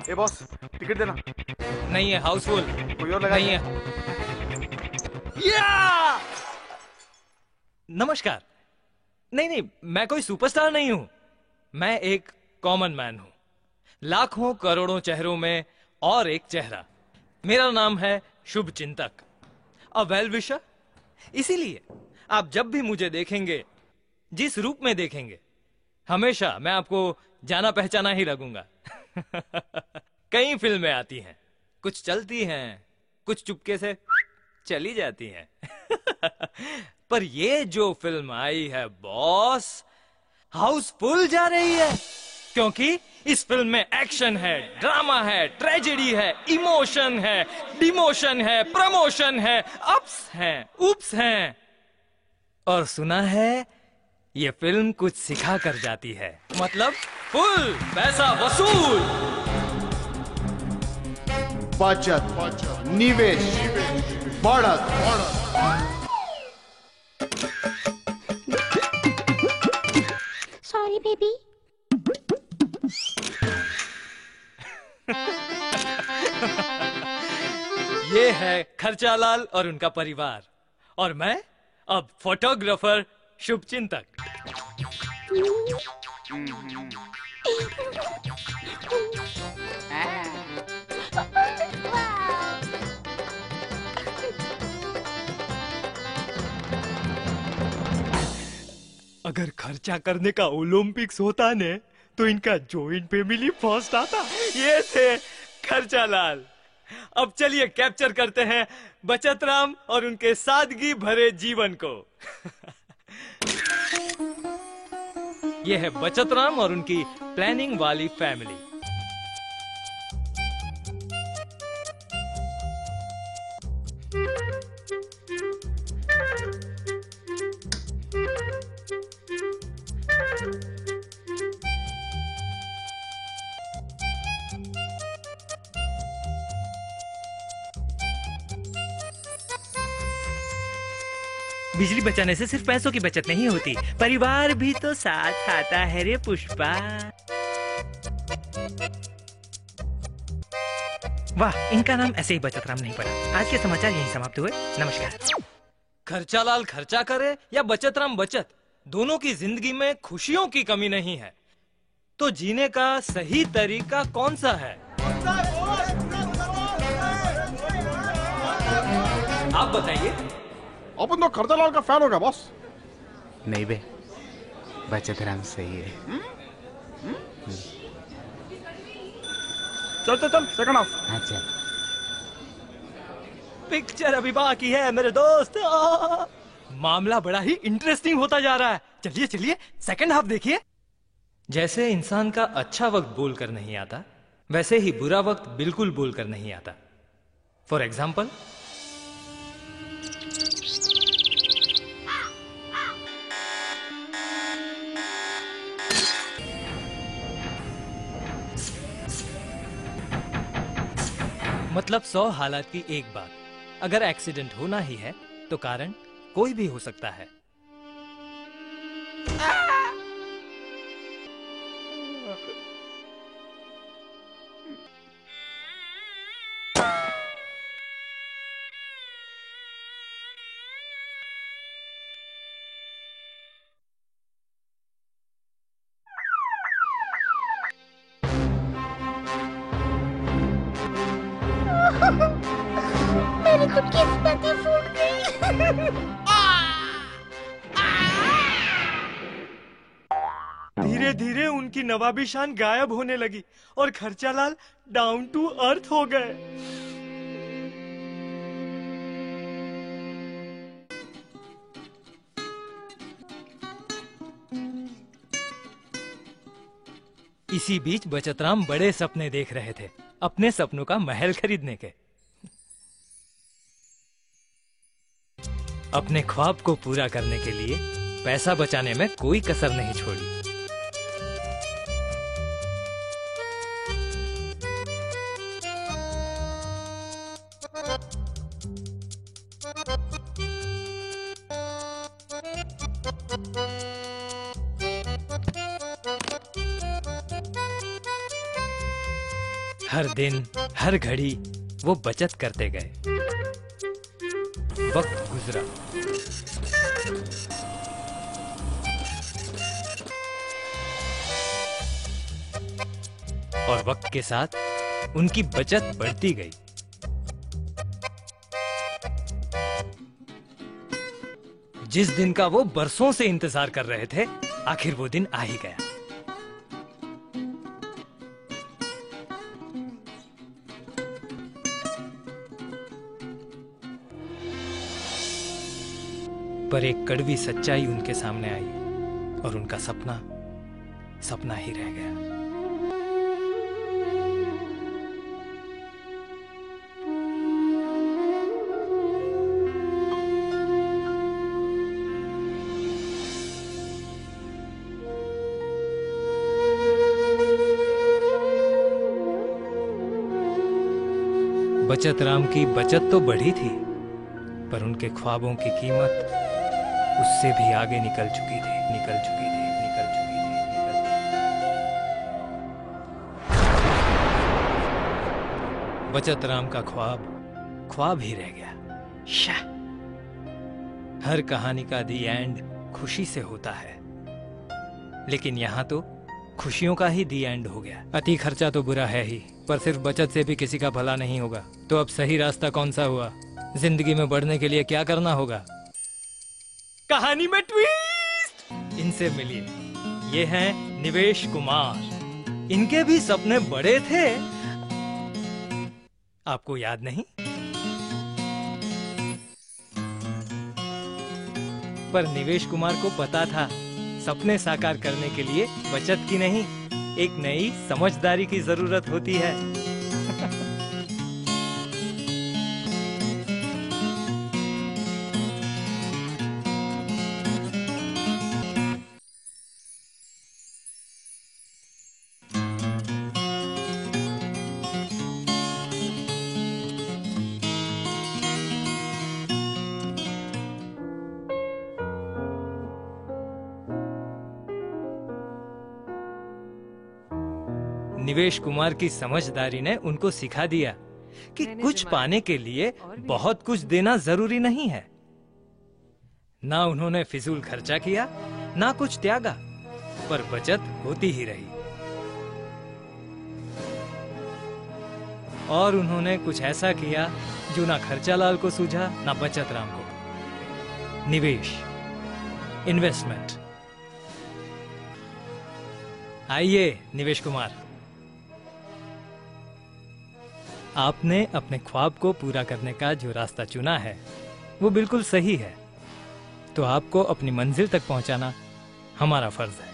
ए boss, ticket देना। नहीं है, हाउसफुल। कोई और लगा नहीं है। या! नमस्कार। नहीं नहीं, मैं कोई सुपरस्टार नहीं हूं। मैं एक कॉमन मैन हूं, लाखों करोड़ों चेहरों में और एक चेहरा। मेरा नाम है शुभ चिंतक, अ वेल विशर। इसीलिए आप जब भी मुझे देखेंगे, जिस रूप में देखेंगे, हमेशा मैं आपको जाना पहचाना ही लगूंगा। कई फिल्में आती हैं, कुछ चलती हैं, कुछ चुपके से चली जाती हैं। पर ये जो फिल्म आई है बॉस, हाउसफुल जा रही है। क्योंकि इस फिल्म में एक्शन है, ड्रामा है, ट्रेजेडी है, इमोशन है, डिमोशन है, प्रमोशन है, अप्स हैं, उप्स हैं। और सुना है ये फिल्म कुछ सिखा कर जाती है, मतलब फुल पैसा वसूल। बचत, निवेश, बढ़त। Sorry baby. ये है खर्चालाल और उनका परिवार, और मैं अब फोटोग्राफर शुभचिंतक। अगर खर्चा करने का ओलंपिक्स होता ने तो इनका जॉइंट फैमिली फर्स्ट आता। ये थे खर्चालाल। अब चलिए कैप्चर करते हैं बचत राम और उनके सादगी भरे जीवन को। यह है बचत राम और उनकी प्लानिंग वाली फैमिली। बिजली बचाने से सिर्फ पैसों की बचत नहीं होती, परिवार भी तो साथ आता है रे पुष्पा। वाह, इनका नाम ऐसे ही बचत राम नहीं पड़ा। आज के समाचार यहीं समाप्त हुए। नमस्कार। खर्चालाल खर्चा करे या बचत राम बचत, दोनों की जिंदगी में खुशियों की कमी नहीं है। तो जीने का सही तरीका कौन सा है? आप बताइए। अपन तो खर्चालाल का फैन हो गया बॉस। नहीं बे, बचत राम सही है। चल चल चल, सेकंड हाफ। हाँ चल। पिक्चर अभी बाकी है मेरे दोस्त। मामला बड़ा ही इंटरेस्टिंग होता जा रहा है। चलिए चलिए, सेकंड हाफ देखिए। जैसे इंसान का अच्छा वक्त बोल कर नहीं आता, वैसे ही बुरा वक्त बिल्कुल बोल कर नहीं आता। फॉर एग्जाम्पल, मतलब 100 हालात की एक बात। अगर एक्सीडेंट होना ही है तो कारण कोई भी हो सकता है। मेरी खुद की स्मृति फूट गई। धीरे धीरे उनकी नवाबी शान गायब होने लगी और खर्चालाल डाउन टू अर्थ हो गए। इसी बीच बचतराम बड़े सपने देख रहे थे, अपने सपनों का महल खरीदने के। अपने ख्वाब को पूरा करने के लिए पैसा बचाने में कोई कसर नहीं छोड़ी। हर दिन हर घड़ी वो बचत करते गए। वक्त गुजरा। और वक्त के साथ उनकी बचत बढ़ती गई। जिस दिन का वो बरसों से इंतजार कर रहे थे, आखिर वो दिन आ ही गया। पर एक कड़वी सच्चाई उनके सामने आई और उनका सपना सपना ही रह गया। बचत राम की बचत तो बढ़ी थी, पर उनके ख्वाबों की कीमत उससे भी आगे निकल चुकी थी। बचत राम का ख्वाब ही रह गया। शाह। हर कहानी का दी एंड खुशी से होता है, लेकिन यहाँ तो खुशियों का ही दी एंड हो गया। अति खर्चा तो बुरा है ही, पर सिर्फ बचत से भी किसी का भला नहीं होगा। तो अब सही रास्ता कौन सा हुआ? जिंदगी में बढ़ने के लिए क्या करना होगा? कहानी में ट्विस्ट। इनसे मिलिए, ये हैं निवेश कुमार। इनके भी सपने बड़े थे, आपको याद नहीं? पर निवेश कुमार को पता था, सपने साकार करने के लिए बचत की नहीं, एक नई समझदारी की जरूरत होती है। निवेश कुमार की समझदारी ने उनको सिखा दिया कि कुछ पाने के लिए बहुत कुछ देना जरूरी नहीं है। ना उन्होंने फिजूल खर्चा किया, ना कुछ त्यागा, पर बचत होती ही रही। और उन्होंने कुछ ऐसा किया जो ना खर्चा लाल को सूझा, ना बचत राम को। निवेश, इन्वेस्टमेंट। आइए निवेश कुमार, आपने अपने ख्वाब को पूरा करने का जो रास्ता चुना है वो बिल्कुल सही है। तो आपको अपनी मंजिल तक पहुंचाना हमारा फर्ज है।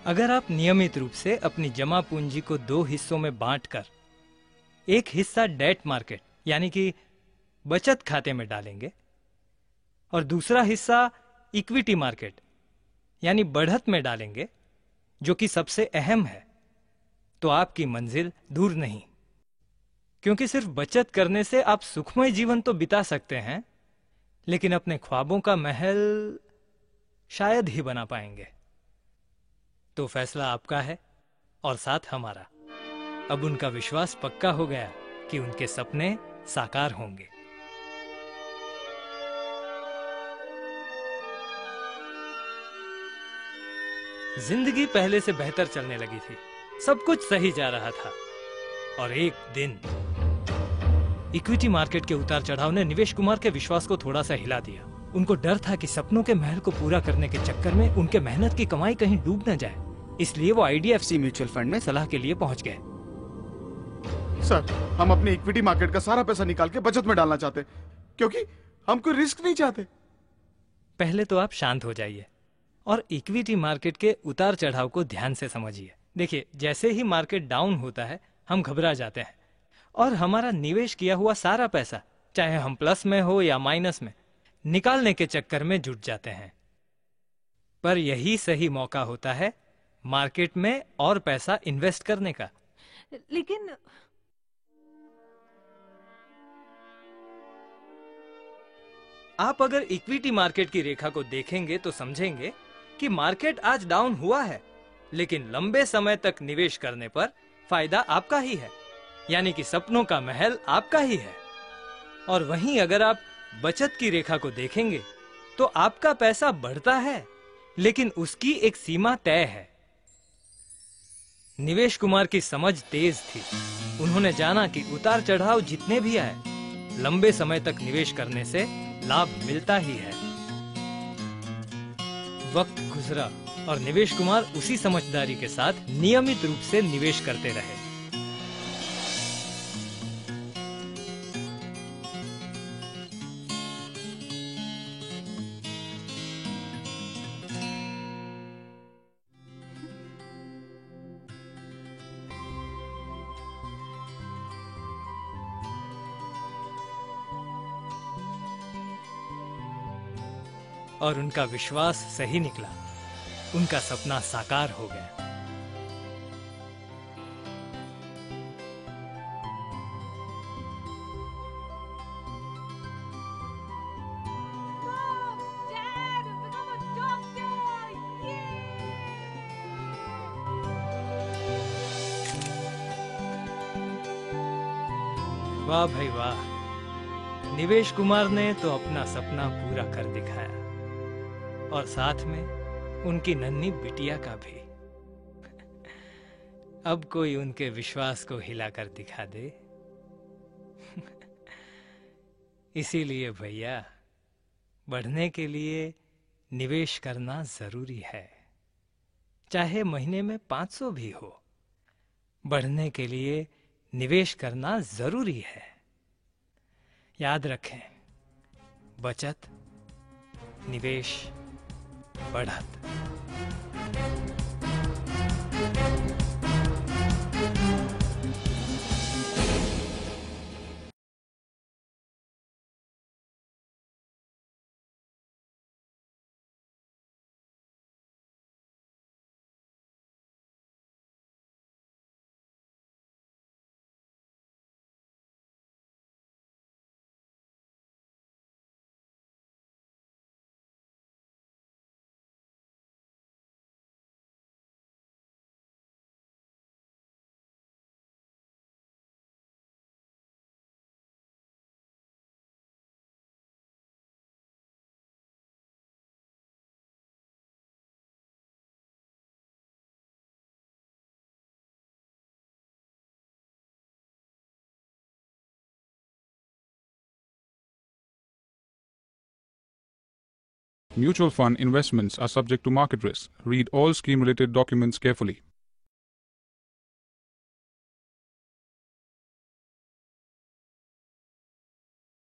अगर आप नियमित रूप से अपनी जमा पूंजी को 2 हिस्सों में बांटकर एक हिस्सा डेट मार्केट यानी कि बचत खाते में डालेंगे और दूसरा हिस्सा इक्विटी मार्केट यानी बढ़त में डालेंगे, जो कि सबसे अहम है, तो आपकी मंजिल दूर नहीं। क्योंकि सिर्फ बचत करने से आप सुखमय जीवन तो बिता सकते हैं, लेकिन अपने ख्वाबों का महल शायद ही बना पाएंगे। तो फैसला आपका है और साथ हमारा। अब उनका विश्वास पक्का हो गया कि उनके सपने साकार होंगे। जिंदगी पहले से बेहतर चलने लगी थी, सब कुछ सही जा रहा था। और एक दिन इक्विटी मार्केट के उतार चढ़ाव ने निवेश कुमार के विश्वास को थोड़ा सा हिला दिया। उनको डर था कि सपनों के महल को पूरा करने के चक्कर में उनके मेहनत की कमाई कहीं डूब न जाए, इसलिए वो IDFC म्यूचुअल फंड में सलाह के लिए पहुंच गए। सर, हम अपनी इक्विटी मार्केट का सारा पैसा निकाल के बचत में डालना चाहते, क्योंकि हम कोई रिस्क नहीं चाहते। पहले तो आप शांत हो जाइए और इक्विटी मार्केट के उतार चढ़ाव को ध्यान से समझिए। देखिए, जैसे ही मार्केट डाउन होता है हम घबरा जाते हैं और हमारा निवेश किया हुआ सारा पैसा, चाहे हम प्लस में हो या माइनस में, निकालने के चक्कर में जुट जाते हैं। पर यही सही मौका होता है मार्केट में और पैसा इन्वेस्ट करने का। लेकिन आप अगर इक्विटी मार्केट की रेखा को देखेंगे तो समझेंगे कि मार्केट आज डाउन हुआ है, लेकिन लंबे समय तक निवेश करने पर फायदा आपका ही है। यानी कि सपनों का महल आपका ही है। और वहीं अगर आप बचत की रेखा को देखेंगे तो आपका पैसा बढ़ता है, लेकिन उसकी एक सीमा तय है। निवेश कुमार की समझ तेज थी। उन्होंने जाना कि उतार चढ़ाव जितने भी आए, लंबे समय तक निवेश करने से लाभ मिलता ही है। वक्त गुजरा और निवेश कुमार उसी समझदारी के साथ नियमित रूप से निवेश करते रहे। और उनका विश्वास सही निकला। उनका सपना साकार हो गया। वाह भाई वाह, निवेश कुमार ने तो अपना सपना पूरा कर दिखाया, और साथ में उनकी नन्ही बिटिया का भी। अब कोई उनके विश्वास को हिलाकर दिखा दे। इसीलिए भैया, बढ़ने के लिए निवेश करना जरूरी है, चाहे महीने में 500 भी हो। बढ़ने के लिए निवेश करना जरूरी है। याद रखें, बचत, निवेश, बढ़त। Mutual fund investments are subject to market risk. Read all scheme-related documents carefully.